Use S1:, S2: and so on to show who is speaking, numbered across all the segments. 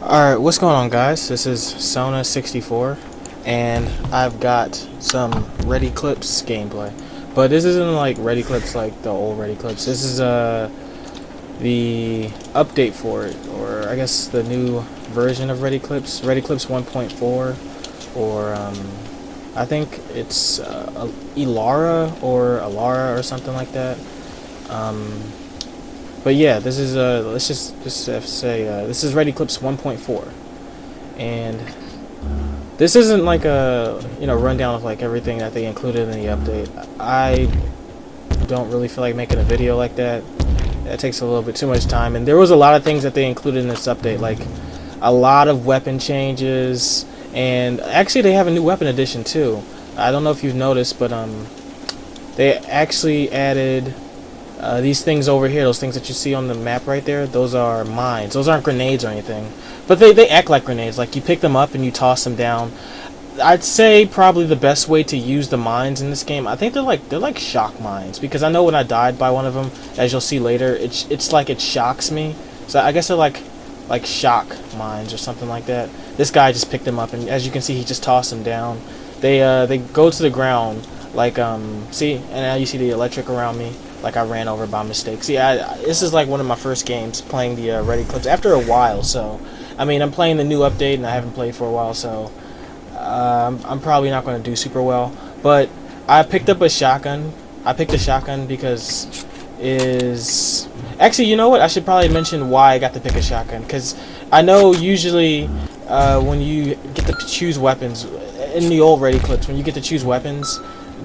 S1: Alright, what's going on, guys? This is Sona64 and I've got some Red Eclipse gameplay. But this isn't like Red Eclipse like the old Red Eclipse. This is the update for it, or I guess the new version of Red Eclipse 1.4, or I think it's Elara or Elara or something like that. But yeah, this is let's just say this is Red Eclipse 1.4, and this isn't like a rundown of like everything that they included in the update. I don't really feel like making a video like that. That takes a little bit too much time, and there was a lot of things that they included in this update, like a lot of weapon changes, and actually they have a new weapon addition too. I don't know if you've noticed, but they actually added these things over here, those things that you see on the map right there. Those are mines. Those aren't grenades or anything, but they act like grenades. Like, you pick them up and you toss them down. I'd say probably the best way to use the mines in this game, I think they're like shock mines, because I know when I died by one of them, as you'll see later, it's like it shocks me. So I guess they're like shock mines or something like that. This guy just picked them up, and as you can see, he just tossed them down. They go to the ground, like see, and now you see the electric around me, like I ran over by mistake. See, this is like one of my first games playing the Red Eclipse after a while. So I mean, I'm playing the new update and I haven't played for a while, so I'm probably not going to do super well. But I picked up a shotgun. I picked a shotgun because actually, you know what? I should probably mention why I got to pick a shotgun, because I know usually when you get to choose weapons in the old Red Eclipse, when you get to choose weapons,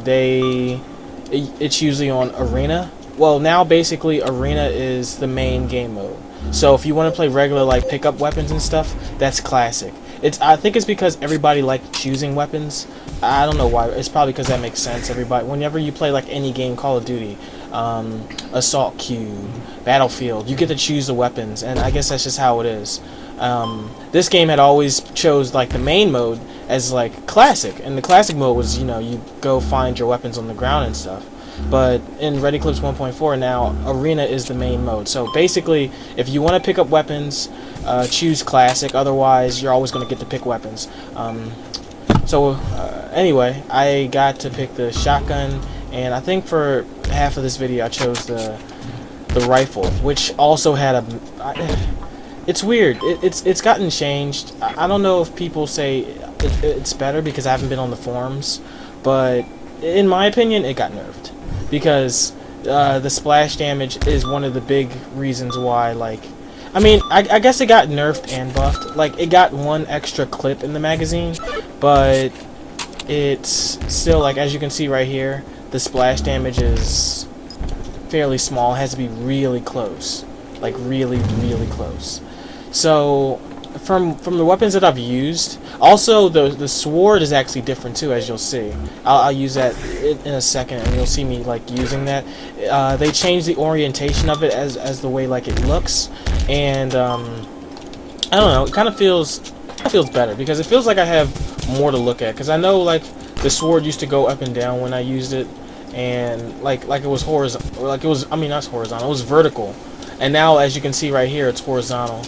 S1: it's usually on arena. Well, now basically arena is the main game mode. So if you want to play regular, like pickup weapons and stuff, that's classic. I think it's because everybody likes choosing weapons. I don't know why. It's probably because that makes sense. Everybody, whenever you play like any game, Call of Duty, Assault Cube, Battlefield, you get to choose the weapons, and I guess that's just how it is. This game had always chose like the main mode as like classic, and the classic mode was, you go find your weapons on the ground and stuff. But in Red Eclipse 1.4 now, arena is the main mode. So basically, if you want to pick up weapons, choose classic. Otherwise, you're always going to get to pick weapons. Anyway, I got to pick the shotgun, and I think for half of this video I chose the rifle, which also had it's weird. It's gotten changed. I don't know if people say it's better because I haven't been on the forums, but in my opinion, it got nerfed, because the splash damage is one of the big reasons why. Like, I mean, I guess it got nerfed and buffed. Like, it got one extra clip in the magazine, but it's still, like, as you can see right here, the splash damage is fairly small. It has to be really close, like really close. So from the weapons that I've used, also the sword is actually different too, as you'll see. I'll use that in a second, and you'll see me like using that. They changed the orientation of it as the way like it looks, and I don't know, it kind of feels better, because it feels like I have more to look at. Because I know like the sword used to go up and down when I used it, and like it was horizontal, or like it was, I mean, not horizontal, it was vertical, and now as you can see right here, it's horizontal.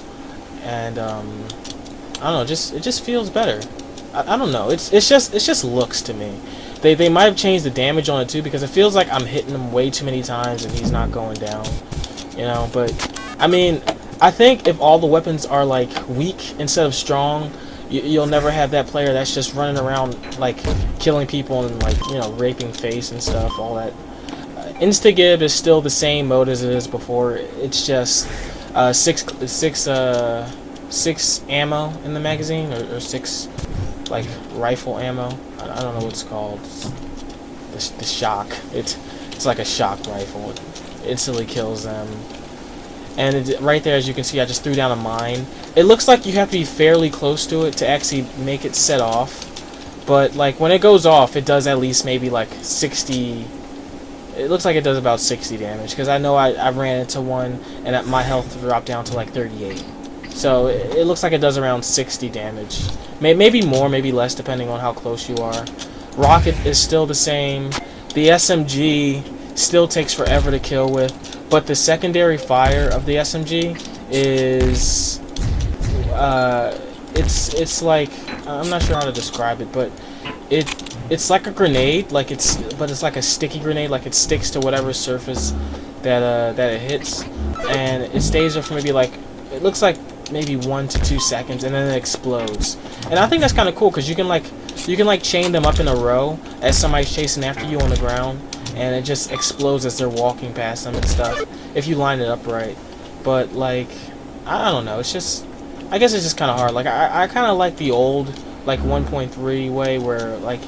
S1: And I don't know, it just feels better. I don't know, it's just looks to me. They might have changed the damage on it too, because it feels like I'm hitting him way too many times and he's not going down, but I mean, I think if all the weapons are like weak instead of strong, you'll never have that player that's just running around like killing people and like raping face and stuff, all that. Insta-gib is still the same mode as it is before. It's just six ammo in the magazine, or 6 like rifle ammo. I don't know what it's called. The shock. It's like a shock rifle. It instantly kills them. And right there, as you can see, I just threw down a mine. It looks like you have to be fairly close to it to actually make it set off. But like when it goes off, it does at least maybe like 60. It looks like it does about 60 damage, because I know I ran into one and my health dropped down to like 38. So it looks like it does around 60 damage. Maybe more, maybe less, depending on how close you are. Rocket is still the same. The SMG still takes forever to kill with, but the secondary fire of the SMG is it's like, I'm not sure how to describe it, but it's like a grenade, but it's like a sticky grenade, like it sticks to whatever surface that it hits, and it stays there for maybe like, it looks like maybe 1 to 2 seconds, and then it explodes. And I think that's kind of cool because you can like chain them up in a row as somebody's chasing after you on the ground, and it just explodes as they're walking past them and stuff if you line it up right. But like, I don't know, it's just, I guess it's just kind of hard. Like I kind of like the old like 1.3 way where like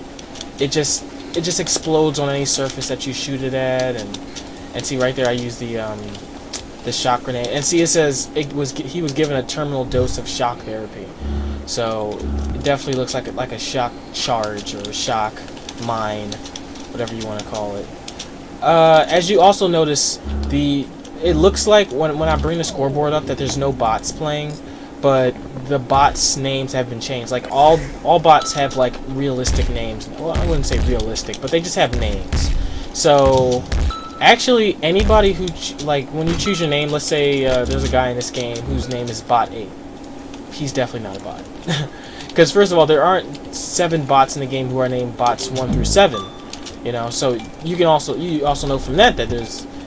S1: it just explodes on any surface that you shoot it at, and see right there I use the shock grenade, and see it says he was given a terminal dose of shock therapy, so it definitely looks like a shock charge or a shock mine, whatever you want to call it. As you also notice, it looks like when I bring the scoreboard up that there's no bots playing, but the bots' names have been changed. Like all bots have like realistic names. Well, I wouldn't say realistic, but they just have names. So actually, anybody who like when you choose your name, let's say there's a guy in this game whose name is Bot 8. He's definitely not a bot, because first of all, there aren't 7 bots in the game who are named bots 1 through 7. You know, so you also know from that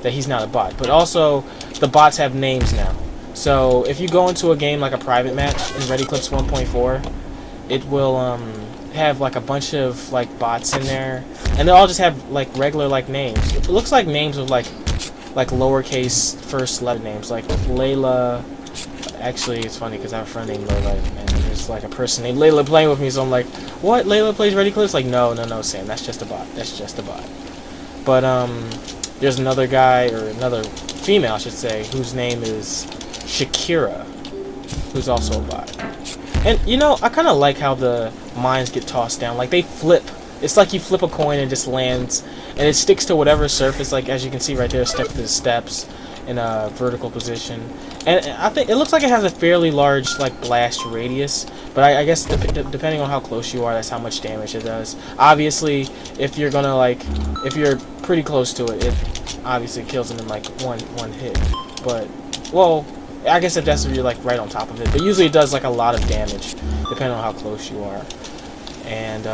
S1: he's not a bot. But also, the bots have names now. So if you go into a game like a private match in Red Eclipse 1.4, it will have like a bunch of like bots in there, and they all just have like regular like names. It looks like names of like lowercase first letter names, like Layla. Actually, it's funny because I have a friend named Layla, and there's like a person named Layla playing with me, so I'm like, what? Layla plays Red Eclipse? Like, no, Sam, that's just a bot. That's just a bot. But there's another guy, or another female, I should say, whose name is Shakira, who's also a bot. And you know, I kind of like how the mines get tossed down. Like they flip. It's like you flip a coin and it just lands, and it sticks to whatever surface. Like as you can see right there, stuck to the steps in a vertical position. And I think it looks like it has a fairly large like blast radius, but I guess depending on how close you are, that's how much damage it does. Obviously, if you're pretty close to it, it obviously kills them in like one hit. But well, I guess if that's if you're like right on top of it, but usually it does like a lot of damage depending on how close you are. And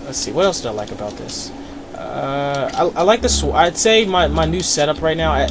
S1: let's see, what else did I like about this? I like the I'd say my new setup right now,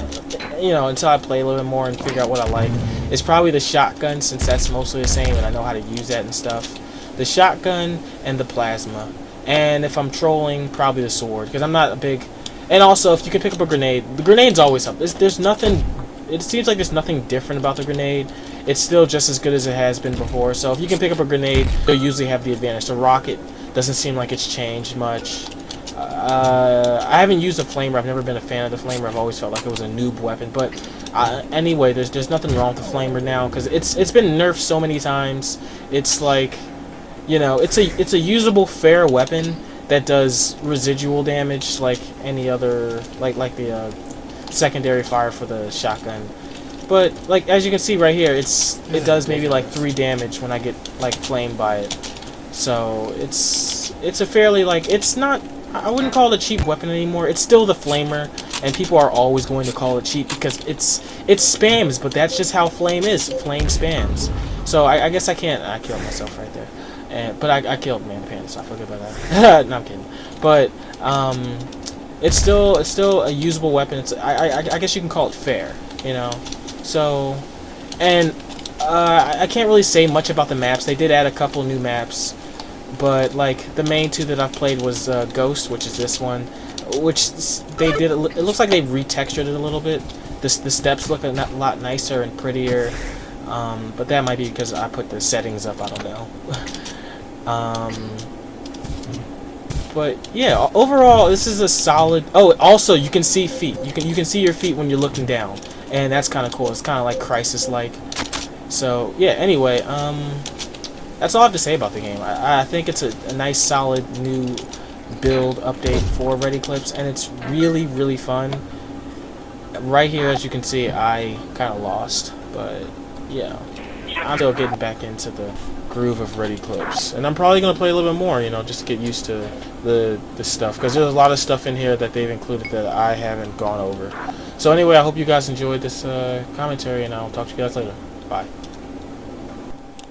S1: you know, until I play a little bit more and figure out what I like, is probably the shotgun, since that's mostly the same and I know how to use that and stuff. The shotgun and the plasma. And if I'm trolling, probably the sword, because I'm not a big... And also, if you can pick up a grenade, the grenades always help. There's nothing... It seems like there's nothing different about the grenade. It's still just as good as it has been before. So if you can pick up a grenade, you'll usually have the advantage. The rocket doesn't seem like it's changed much. I haven't used a flamer. I've never been a fan of the flamer. I've always felt like it was a noob weapon. But anyway, there's nothing wrong with the flamer now, because it's been nerfed so many times. It's like, you know, it's a usable, fair weapon that does residual damage like any other, like the secondary fire for the shotgun. But like as you can see right here, it does maybe like 3 damage when I get like flamed by it. So it's a fairly, like, it's not, I wouldn't call it a cheap weapon anymore. It's still the flamer, and people are always going to call it cheap because it spams, but that's just how flame is. Flame spams. So I guess I killed myself right there. But I killed Man Panda, so I forget about that. No, I'm kidding. But it's still a usable weapon. I guess you can call it fair, you know. So, and I can't really say much about the maps. They did add a couple new maps, but like the main 2 that I've played was Ghost, which is this one, which they did. It looks like they retextured it a little bit. The steps look a lot nicer and prettier, but that might be because I put the settings up. I don't know. But yeah, overall this is a solid. Oh, also you can see feet. You can see your feet when you're looking down, and that's kind of cool. It's kind of like Crisis-like. So yeah. Anyway, that's all I have to say about the game. I think it's a nice, solid new build update for Red Eclipse, and it's really, really fun. Right here, as you can see, I kind of lost, but yeah, I'm still getting back into the groove of Red Eclipse, and I'm probably gonna play a little bit more, you know, just to get used to the stuff, because there's a lot of stuff in here that they've included that I haven't gone over. So anyway, I hope you guys enjoyed this commentary, and I'll talk to you guys later. Bye.